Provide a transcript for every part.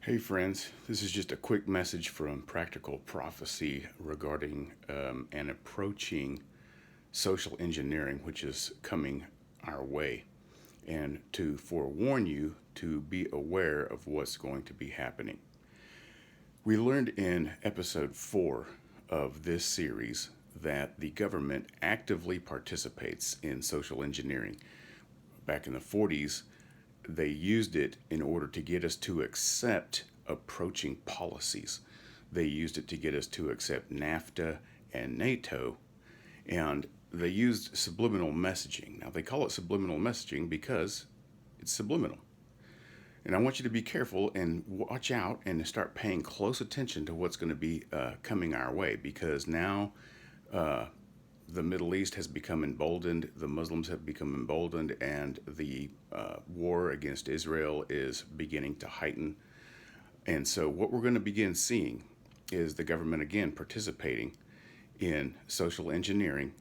Hey friends, this is just a quick message from Practical Prophecy regarding an approaching social engineering which is coming our way, and to forewarn you to be aware of what's going to be happening. We learned in episode 4 of this series that the government actively participates in social engineering. Back in the 40s, they used it in order to get us to accept approaching policies. They used it to get us to accept NAFTA and NATO, and they used subliminal messaging. Now, they call it subliminal messaging because it's subliminal. And I want you to be careful and watch out and start paying close attention to what's going to be coming our way, because now uh, the Middle East has become emboldened, the Muslims have become emboldened, and the war against Israel is beginning to heighten. And so, what we're going to begin seeing is the government again participating in social engineering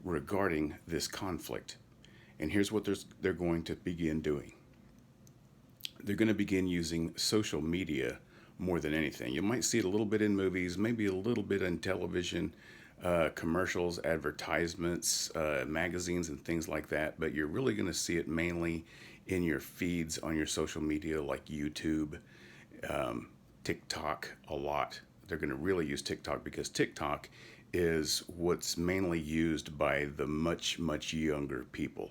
regarding this conflict. And here's what they're going to begin doing: they're going to begin using social media more than anything. You might see it a little bit in movies, maybe a little bit in television, commercials, advertisements, magazines, and things like that. But you're really going to see it mainly in your feeds on your social media, like YouTube, TikTok a lot. They're going to really use TikTok because TikTok is what's mainly used by the much younger people.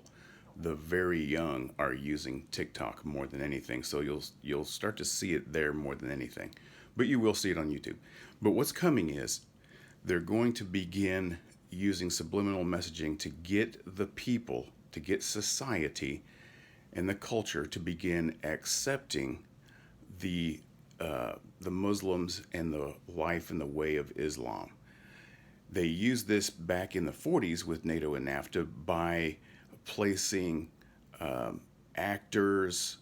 The very young are using TikTok more than anything, so you'll start to see it there more than anything. But you will see it on YouTube. But what's coming is they're going to begin using subliminal messaging to get the people, to get society and the culture to begin accepting the the Muslims and the life and the way of Islam. They used this back in the 40s with NATO and NAFTA by placing actors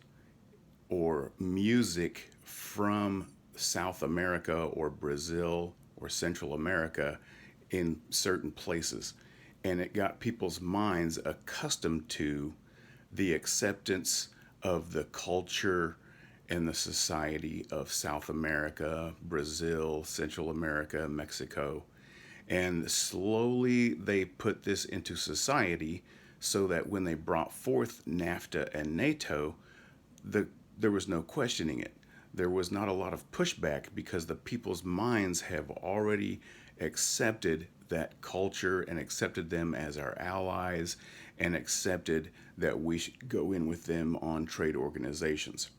or music from South America or Brazil or Central America in certain places. And it got people's minds accustomed to the acceptance of the culture and the society of South America, Brazil, Central America, Mexico. And slowly they put this into society so that when they brought forth NAFTA and NATO, there was no questioning it. There was not a lot of pushback because the people's minds have already accepted that culture and accepted them as our allies and accepted that we should go in with them on trade organizations.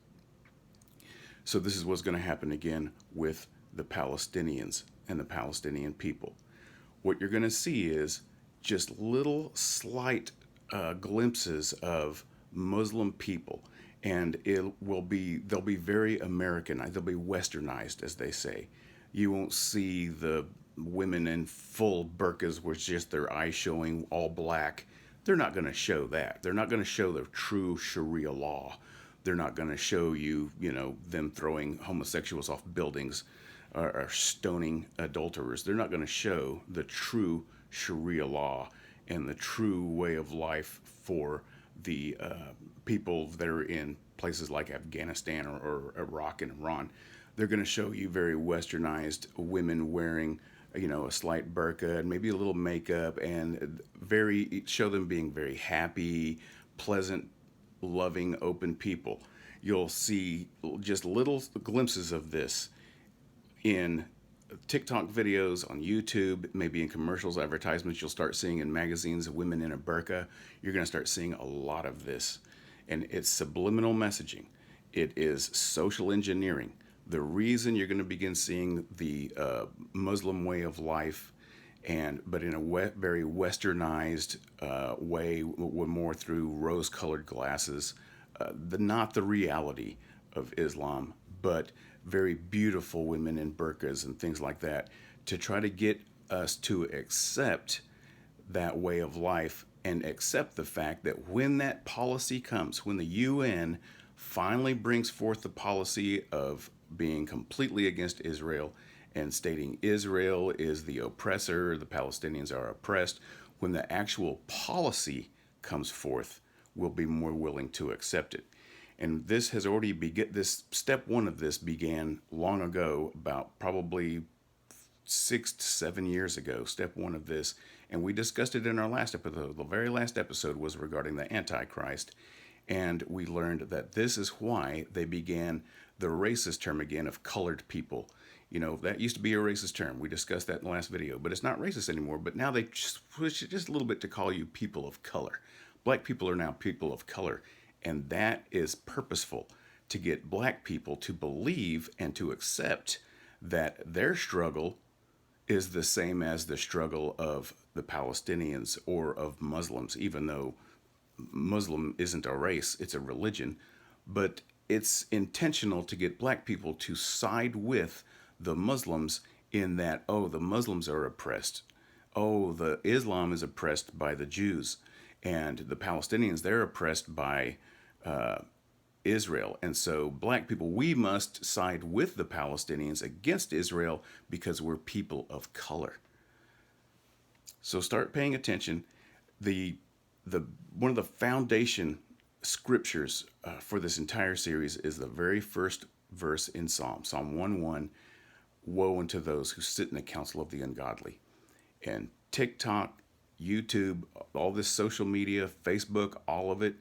So this is what's going to happen again with the Palestinians and the Palestinian people. What you're going to see is just little slight glimpses of Muslim people, and they'll be very Americanized. They'll be westernized, as they say. You won't see the women in full burqas with just their eyes showing, all black. They're not going to show that. They're not going to show the true Sharia law. They're not going to show you, them throwing homosexuals off buildings or stoning adulterers. They're not going to show the true Sharia law and the true way of life for the people that are in places like Afghanistan or Iraq and Iran. They're going to show you very westernized women wearing, a slight burqa and maybe a little makeup, and show them being very happy, pleasant, loving, open people. You'll see just little glimpses of this in TikTok videos, on YouTube, maybe in commercials, advertisements. You'll start seeing in magazines women in a burqa. You're going to start seeing a lot of this. And it's subliminal messaging. It is social engineering. The reason you're going to begin seeing the Muslim way of life, but in a very westernized way, more through rose-colored glasses, not the reality of Islam, but very beautiful women in burqas and things like that, to try to get us to accept that way of life and accept the fact that when that policy comes, when the UN finally brings forth the policy of being completely against Israel and stating Israel is the oppressor, the Palestinians are oppressed, when the actual policy comes forth, we'll be more willing to accept it. And this has already this step one of this began long ago, about probably 6 to 7 years ago, step one of this. And we discussed it in our last episode. The very last episode was regarding the Antichrist. And we learned that this is why they began the racist term again of colored people. You know, that used to be a racist term. We discussed that in the last video, but it's not racist anymore. But now they switched it just a little bit to call you people of color. Black people are now people of color. And that is purposeful, to get black people to believe and to accept that their struggle is the same as the struggle of the Palestinians or of Muslims, even though Muslim isn't a race, it's a religion. But it's intentional to get black people to side with the Muslims in that, oh, the Muslims are oppressed. Oh, the Islam is oppressed by the Jews. And the Palestinians, they're oppressed by Israel. And so black people, we must side with the Palestinians against Israel because we're people of color. So start paying attention. The one of the foundation scriptures for this entire series is the very first verse in Psalm 1:1. Woe unto those who sit in the counsel of the ungodly. And TikTok, YouTube, all this social media, Facebook, all of it,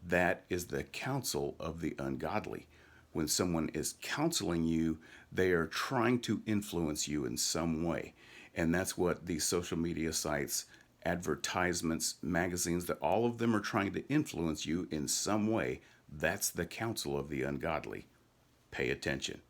that is the counsel of the ungodly. When someone is counseling you, they are trying to influence you in some way. And that's what these social media sites, advertisements, magazines, that all of them are trying to influence you in some way. That's the counsel of the ungodly. Pay attention.